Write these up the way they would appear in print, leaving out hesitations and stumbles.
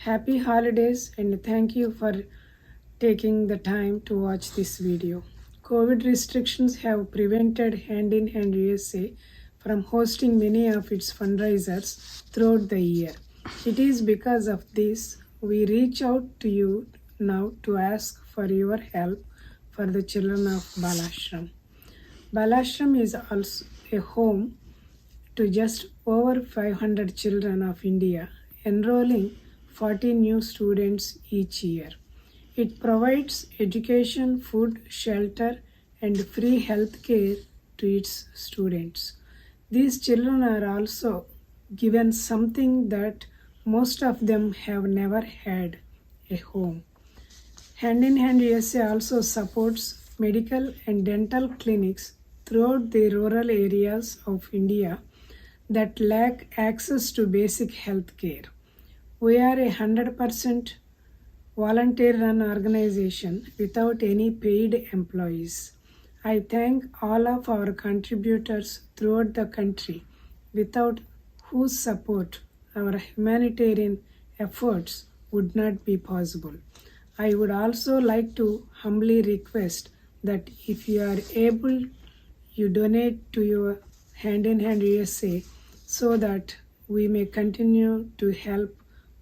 Happy holidays and thank you for taking the time to watch this video. COVID restrictions have prevented Hand in Hand USA from hosting many of its fundraisers throughout the year. It is because of this we reach out to you now to ask for your help for the children of Balashram. Balashram is also a home to just over 500 children of India, enrolling 40 new students each year. It provides education, food, shelter, and free health care to its students. These children are also given something that most of them have never had, a home. Hand in Hand USA also supports medical and dental clinics throughout the rural areas of India that lack access to basic health care. We are a 100% volunteer run organization without any paid employees. I thank all of our contributors throughout the country, without whose support our humanitarian efforts would not be possible. I would also like to humbly request that if you are able, you donate to your Hand in Hand USA so that we may continue to help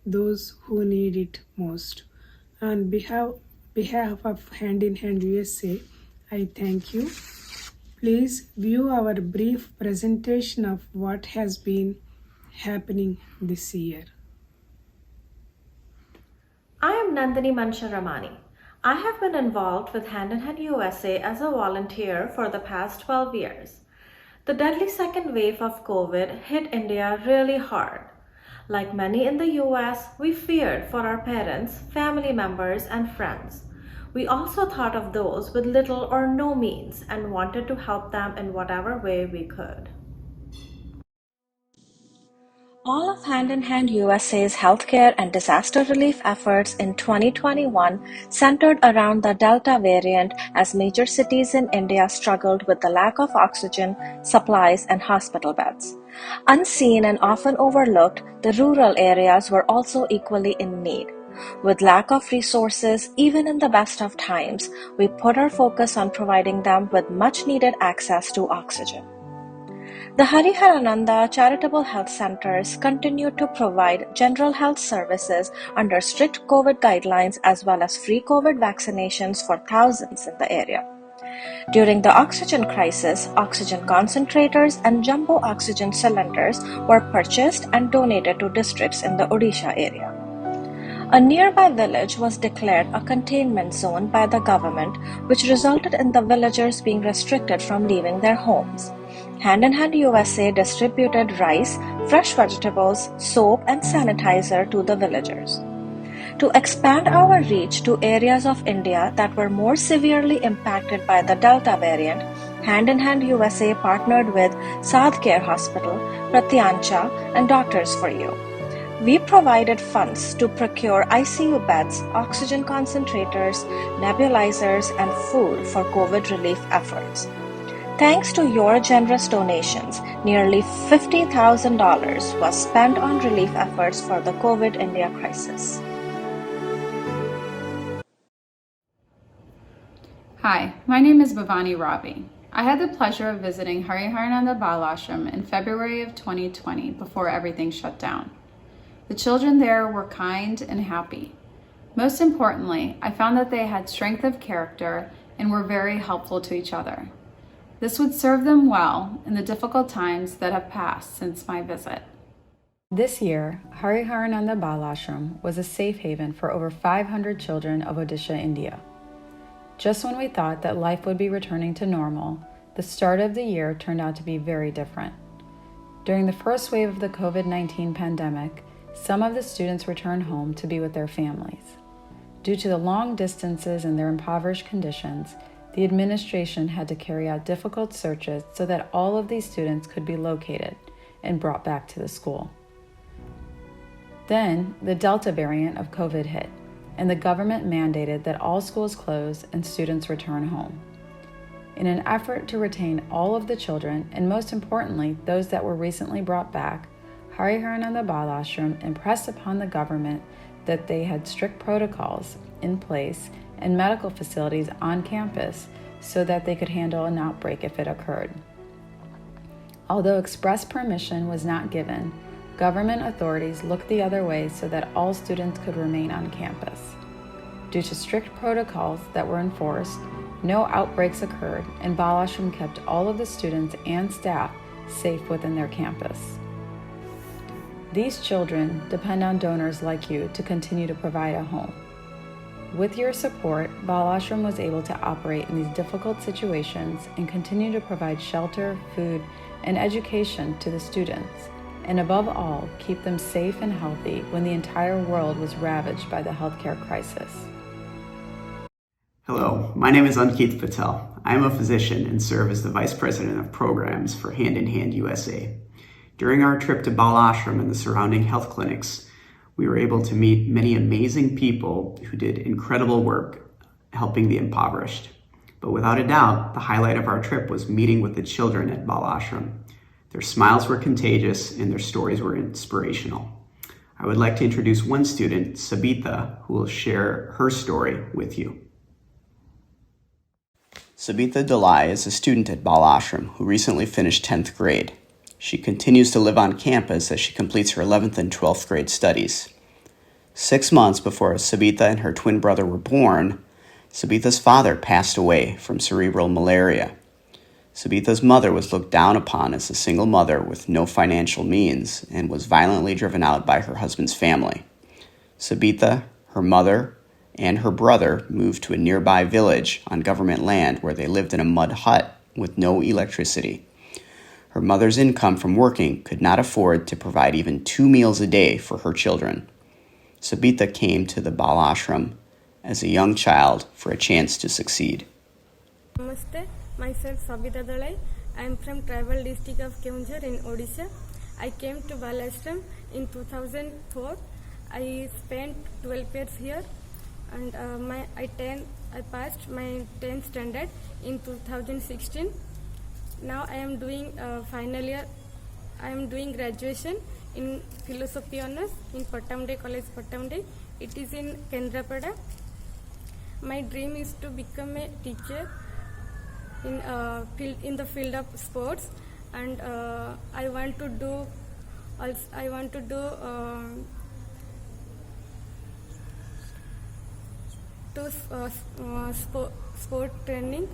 those who need it most. On behalf of Hand in Hand USA, I thank you. Please view our brief presentation of what has been happening this year. I am Nandini Mansharamani. I have been involved with Hand in Hand USA as a volunteer for the past 12 years. The deadly second wave of COVID hit India really hard. Like many in the US, we feared for our parents, family members, and friends. We also thought of those with little or no means and wanted to help them in whatever way we could. All of Hand in Hand USA's healthcare and disaster relief efforts in 2021 centered around the Delta variant as major cities in India struggled with the lack of oxygen, supplies, and hospital beds. Unseen and often overlooked, the rural areas were also equally in need. With lack of resources, even in the best of times, we put our focus on providing them with much needed access to oxygen. The Hariharananda Charitable Health Centers continue to provide general health services under strict COVID guidelines as well as free COVID vaccinations for thousands in the area. During the oxygen crisis, oxygen concentrators and jumbo oxygen cylinders were purchased and donated to districts in the Odisha area. A nearby village was declared a containment zone by the government, which resulted in the villagers being restricted from leaving their homes. Hand in Hand USA distributed rice, fresh vegetables, soap, and sanitizer to the villagers. To expand our reach to areas of India that were more severely impacted by the Delta variant, Hand in Hand USA partnered with Sadhcare Hospital, Pratyancha, and Doctors for You. We provided funds to procure ICU beds, oxygen concentrators, nebulizers, and food for COVID relief efforts. Thanks to your generous donations, nearly $50,000 was spent on relief efforts for the COVID India crisis. Hi, my name is Bhavani Ravi. I had the pleasure of visiting Hariharananda Balashram in February of 2020 before everything shut down. The children there were kind and happy. Most importantly, I found that they had strength of character and were very helpful to each other. This would serve them well in the difficult times that have passed since my visit. This year, Hariharananda Balashram was a safe haven for over 500 children of Odisha, India. Just when we thought that life would be returning to normal, the start of the year turned out to be very different. During the first wave of the COVID-19 pandemic, some of the students returned home to be with their families. Due to the long distances and their impoverished conditions, the administration had to carry out difficult searches so that all of these students could be located and brought back to the school. Then, the Delta variant of COVID hit, and the government mandated that all schools close and students return home. In an effort to retain all of the children, and most importantly, those that were recently brought back, Hariharananda Balashram impressed upon the government that they had strict protocols in place and medical facilities on campus so that they could handle an outbreak if it occurred. Although express permission was not given, government authorities looked the other way so that all students could remain on campus. Due to strict protocols that were enforced, no outbreaks occurred, and Balashram kept all of the students and staff safe within their campus. These children depend on donors like you to continue to provide a home. With your support, Balashram was able to operate in these difficult situations and continue to provide shelter, food, and education to the students, and above all, keep them safe and healthy when the entire world was ravaged by the healthcare crisis. Hello, my name is Ankit Patel. I am a physician and serve as the Vice President of Programs for Hand in Hand USA. During our trip to Balashram and the surrounding health clinics, we were able to meet many amazing people who did incredible work helping the impoverished. But without a doubt, the highlight of our trip was meeting with the children at Balashram. Their smiles were contagious and their stories were inspirational. I would like to introduce one student, Sabita, who will share her story with you. Sabita Dalai is a student at Balashram who recently finished 10th grade. She continues to live on campus as she completes her 11th and 12th grade studies. 6 months before Sabita and her twin brother were born, Sabita's father passed away from cerebral malaria. Sabita's mother was looked down upon as a single mother with no financial means and was violently driven out by her husband's family. Sabita, her mother, and her brother moved to a nearby village on government land where they lived in a mud hut with no electricity. Her mother's income from working could not afford to provide even 2 meals a day for her children. Sabita came to the Balashram as a young child for a chance to succeed. Namaste, myself Sabita Dalai. I am from tribal district of Keonjhar in Odisha. I came to Balashram in 2004. I spent 12 years here, and I passed my 10th standard in 2016. Now I am doing final year. I am doing graduation in philosophy honors in Pattamde College, Pattamde. It is in Kendrapada. My dream is to become a teacher in the field of sports, and I want to do sport training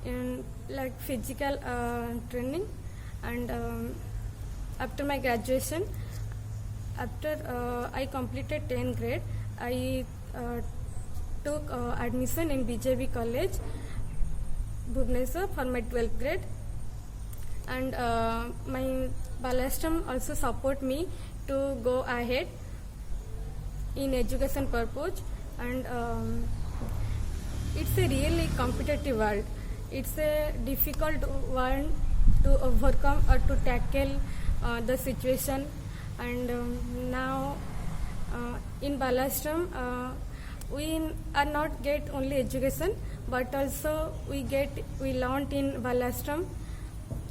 in like physical training, and after my graduation, after I completed 10th grade, I took admission in BJB College, Bhubaneswar for my 12th grade, and my Balashram also support me to go ahead in education purpose, and it's a really competitive world. It's a difficult one to overcome or to tackle the situation, and now in Balashram we are not get only education, but also we learned in Balashram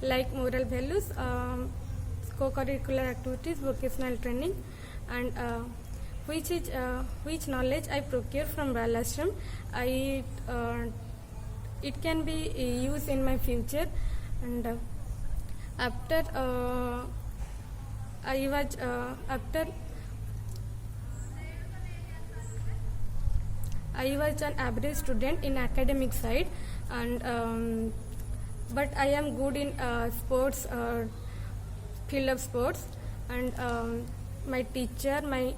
like moral values, co-curricular activities, vocational training, and which knowledge I procure from Balashram, it can be used in my future. And after I was an average student in academic side, and but I am good in sports, field of sports, and my teacher, my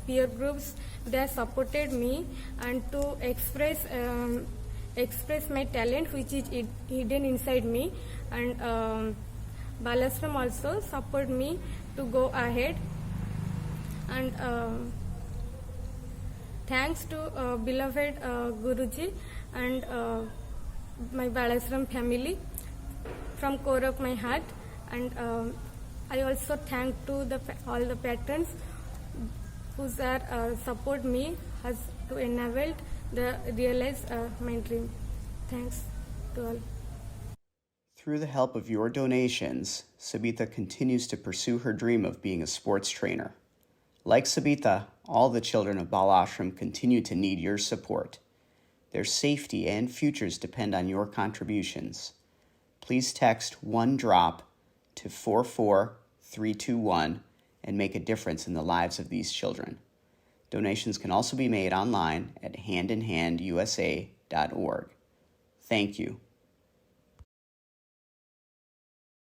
peer groups, they supported me and to express my talent which is hidden inside me, and Balashram also support me to go ahead, and thanks to beloved Guruji and my Balashram family from core of my heart, and I also thank to all the patrons who are support me has to enable the realize my dream. Thanks to all. Through the help of your donations, Sabita continues to pursue her dream of being a sports trainer. Like Sabita, all the children of Balashram continue to need your support. Their safety and futures depend on your contributions. Please text one drop to 44321 and make a difference in the lives of these children. Donations can also be made online at handinhandusa.org. Thank you.